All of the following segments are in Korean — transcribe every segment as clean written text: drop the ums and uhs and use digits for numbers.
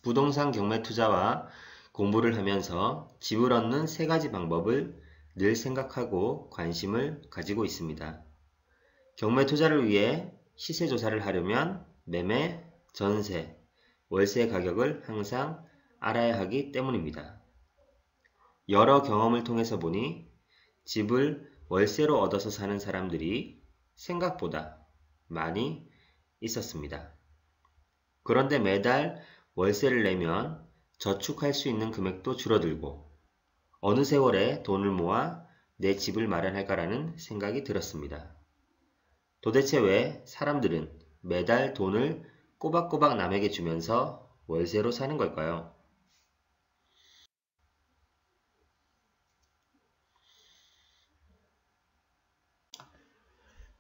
부동산 경매 투자와 공부를 하면서 집을 얻는 세 가지 방법을 늘 생각하고 관심을 가지고 있습니다. 경매 투자를 위해 시세 조사를 하려면 매매, 전세, 월세 가격을 항상 알아야 하기 때문입니다. 여러 경험을 통해서 보니 집을 월세로 얻어서 사는 사람들이 생각보다 많이 있었습니다. 그런데 매달 월세를 내면 저축할 수 있는 금액도 줄어들고 어느 세월에 돈을 모아 내 집을 마련할까라는 생각이 들었습니다. 도대체 왜 사람들은 매달 돈을 꼬박꼬박 남에게 주면서 월세로 사는 걸까요?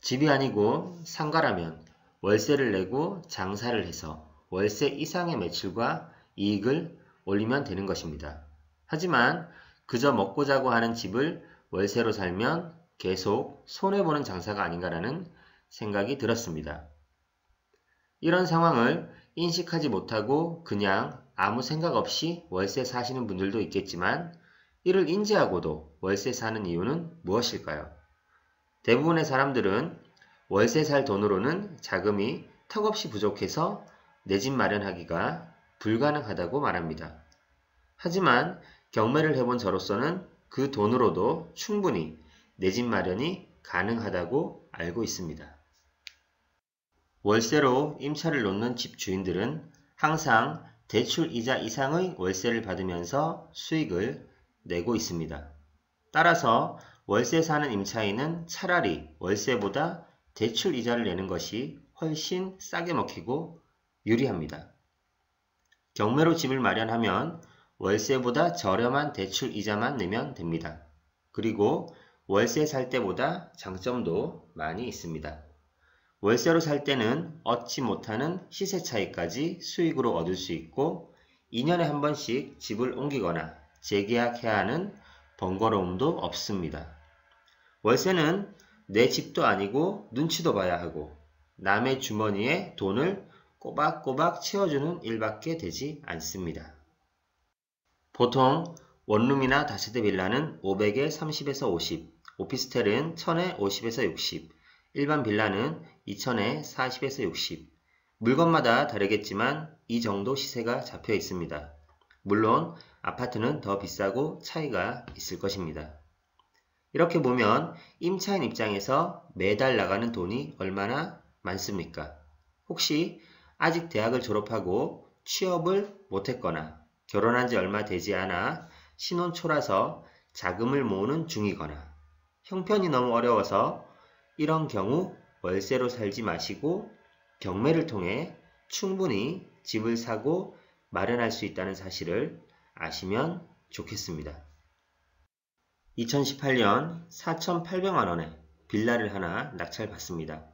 집이 아니고 상가라면 월세를 내고 장사를 해서 월세 이상의 매출과 이익을 올리면 되는 것입니다. 하지만 그저 먹고 자고 하는 집을 월세로 살면 계속 손해보는 장사가 아닌가라는 생각이 들었습니다. 이런 상황을 인식하지 못하고 그냥 아무 생각 없이 월세 사시는 분들도 있겠지만 이를 인지하고도 월세 사는 이유는 무엇일까요? 대부분의 사람들은 월세 살 돈으로는 자금이 턱없이 부족해서 내 집 마련하기가 불가능하다고 말합니다. 하지만 경매를 해본 저로서는 그 돈으로도 충분히 내 집 마련이 가능하다고 알고 있습니다. 월세로 임차를 놓는 집 주인들은 항상 대출 이자 이상의 월세를 받으면서 수익을 내고 있습니다. 따라서 월세 사는 임차인은 차라리 월세보다 대출 이자를 내는 것이 훨씬 싸게 먹히고 유리합니다. 경매로 집을 마련하면 월세보다 저렴한 대출 이자만 내면 됩니다. 그리고 월세 살 때보다 장점도 많이 있습니다. 월세로 살 때는 얻지 못하는 시세 차익까지 수익으로 얻을 수 있고 2년에 한 번씩 집을 옮기거나 재계약해야 하는 번거로움도 없습니다. 월세는 내 집도 아니고 눈치도 봐야 하고 남의 주머니에 돈을 꼬박꼬박 채워주는 일밖에 되지 않습니다. 보통 원룸이나 다세대 빌라는 500에 30에서 50, 오피스텔은 1000에 50에서 60, 일반 빌라는 2000에 40에서 60. 물건마다 다르겠지만 이 정도 시세가 잡혀 있습니다. 물론 아파트는 더 비싸고 차이가 있을 것입니다. 이렇게 보면 임차인 입장에서 매달 나가는 돈이 얼마나 많습니까? 혹시 아직 대학을 졸업하고 취업을 못했거나 결혼한 지 얼마 되지 않아 신혼초라서 자금을 모으는 중이거나 형편이 너무 어려워서 이런 경우 월세로 살지 마시고 경매를 통해 충분히 집을 사고 마련할 수 있다는 사실을 아시면 좋겠습니다. 2018년 4,800만원에 빌라를 하나 낙찰받습니다.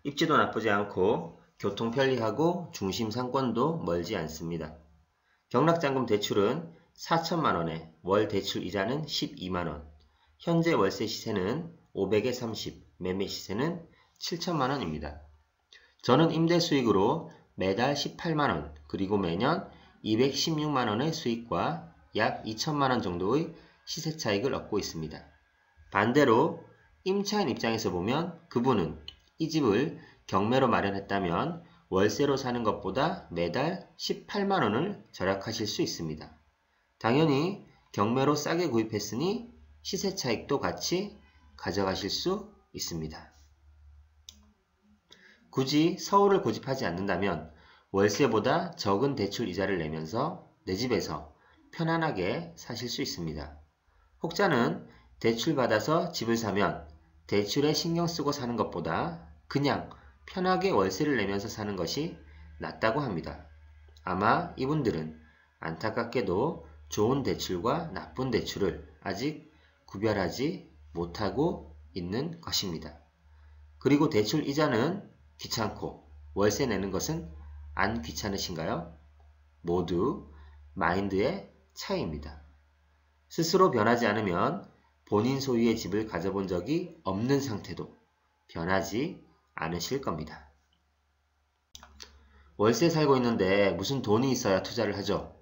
입지도 나쁘지 않고 교통 편리하고 중심 상권도 멀지 않습니다. 경락잔금 대출은 4천만원에 월 대출 이자는 12만원, 현재 월세 시세는 500에 30, 매매 시세는 7천만원입니다. 저는 임대 수익으로 매달 18만원 그리고 매년 216만원의 수익과 약 2천만원 정도의 시세 차익을 얻고 있습니다. 반대로 임차인 입장에서 보면 그분은 이 집을 경매로 마련했다면 월세로 사는 것보다 매달 18만원을 절약하실 수 있습니다. 당연히 경매로 싸게 구입했으니 시세 차익도 같이 가져가실 수 있습니다. 굳이 서울을 고집하지 않는다면 월세보다 적은 대출 이자를 내면서 내 집에서 편안하게 사실 수 있습니다. 혹자는 대출 받아서 집을 사면 대출에 신경 쓰고 사는 것보다 그냥 편하게 월세를 내면서 사는 것이 낫다고 합니다. 아마 이분들은 안타깝게도 좋은 대출과 나쁜 대출을 아직 구별하지 못하고 있는 것입니다. 그리고 대출 이자는 귀찮고 월세 내는 것은 안 귀찮으신가요? 모두 마인드의 차이입니다. 스스로 변하지 않으면 본인 소유의 집을 가져본 적이 없는 상태도 변하지 않으실 겁니다. 월세 살고 있는데 무슨 돈이 있어야 투자를 하죠?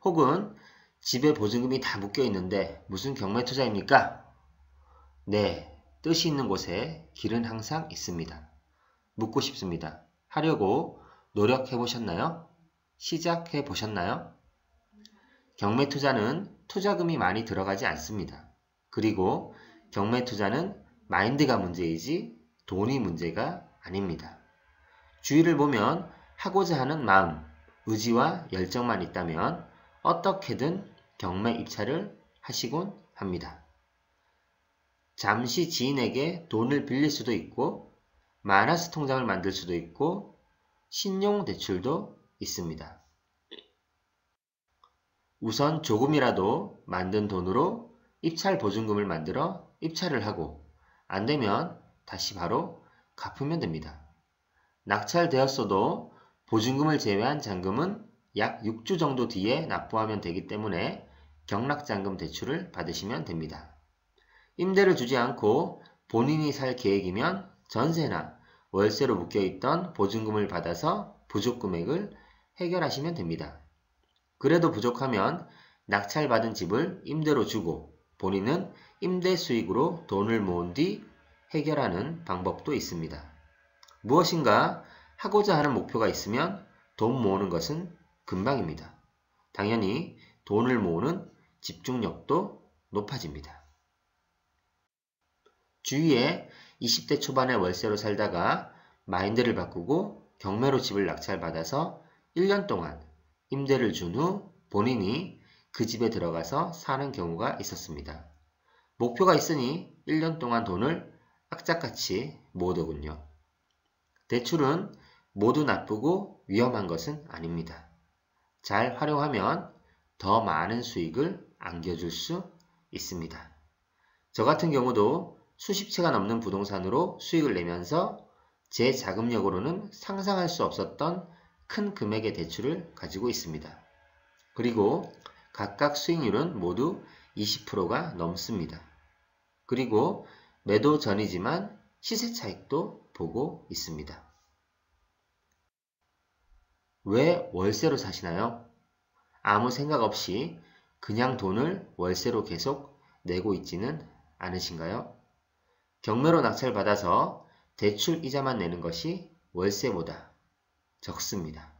혹은 집에 보증금이 다 묶여 있는데 무슨 경매 투자입니까? 네, 뜻이 있는 곳에 길은 항상 있습니다. 묻고 싶습니다. 하려고 노력해 보셨나요? 시작해 보셨나요? 경매 투자는 투자금이 많이 들어가지 않습니다. 그리고 경매 투자는 마인드가 문제이지 돈이 문제가 아닙니다. 주위를 보면 하고자 하는 마음, 의지와 열정만 있다면 어떻게든 경매 입찰을 하시곤 합니다. 잠시 지인에게 돈을 빌릴 수도 있고 마이너스 통장을 만들 수도 있고 신용대출도 있습니다. 우선 조금이라도 만든 돈으로 입찰 보증금을 만들어 입찰을 하고 안되면 다시 바로 갚으면 됩니다. 낙찰되었어도 보증금을 제외한 잔금은 약 6주 정도 뒤에 납부하면 되기 때문에 경락잔금 대출을 받으시면 됩니다. 임대를 주지 않고 본인이 살 계획이면 전세나 월세로 묶여있던 보증금을 받아서 부족 금액을 해결하시면 됩니다. 그래도 부족하면 낙찰받은 집을 임대로 주고 본인은 임대 수익으로 돈을 모은 뒤 해결하는 방법도 있습니다. 무엇인가 하고자 하는 목표가 있으면 돈 모으는 것은 금방입니다. 당연히 돈을 모으는 집중력도 높아집니다. 주위에 20대 초반에 월세로 살다가 마인드를 바꾸고 경매로 집을 낙찰받아서 1년 동안 임대를 준 후 본인이 그 집에 들어가서 사는 경우가 있었습니다. 목표가 있으니 1년 동안 돈을 악착같이 모으더군요. 대출은 모두 나쁘고 위험한 것은 아닙니다. 잘 활용하면 더 많은 수익을 안겨줄 수 있습니다. 저 같은 경우도 수십 채가 넘는 부동산으로 수익을 내면서 제 자금력으로는 상상할 수 없었던 큰 금액의 대출을 가지고 있습니다. 그리고 각각 수익률은 모두 20%가 넘습니다. 그리고 매도 전이지만 시세 차익도 보고 있습니다. 왜 월세로 사시나요? 아무 생각 없이 그냥 돈을 월세로 계속 내고 있지는 않으신가요? 경매로 낙찰받아서 대출 이자만 내는 것이 월세보다 적습니다.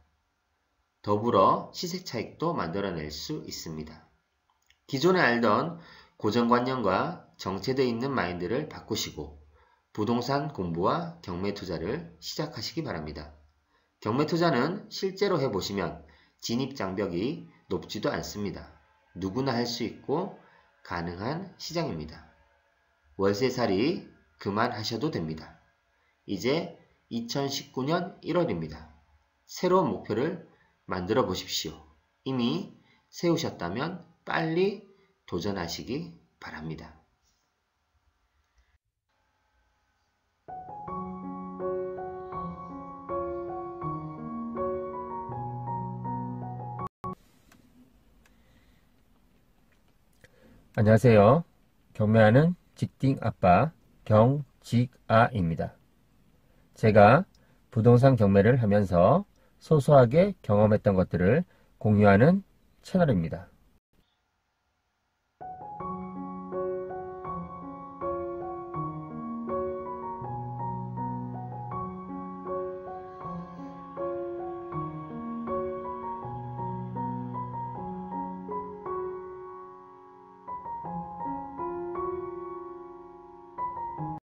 더불어 시세 차익도 만들어낼 수 있습니다. 기존에 알던 고정관념과 정체되어 있는 마인드를 바꾸시고 부동산 공부와 경매 투자를 시작하시기 바랍니다. 경매 투자는 실제로 해보시면 진입장벽이 높지도 않습니다. 누구나 할 수 있고 가능한 시장입니다. 월세살이 그만하셔도 됩니다. 이제 2019년 1월입니다. 새로운 목표를 만들어 보십시오. 이미 세우셨다면 빨리 도전하시기 바랍니다. 안녕하세요. 경매하는 직딩 아빠 경직아입니다. 제가 부동산 경매를 하면서 소소하게 경험했던 것들을 공유하는 채널입니다.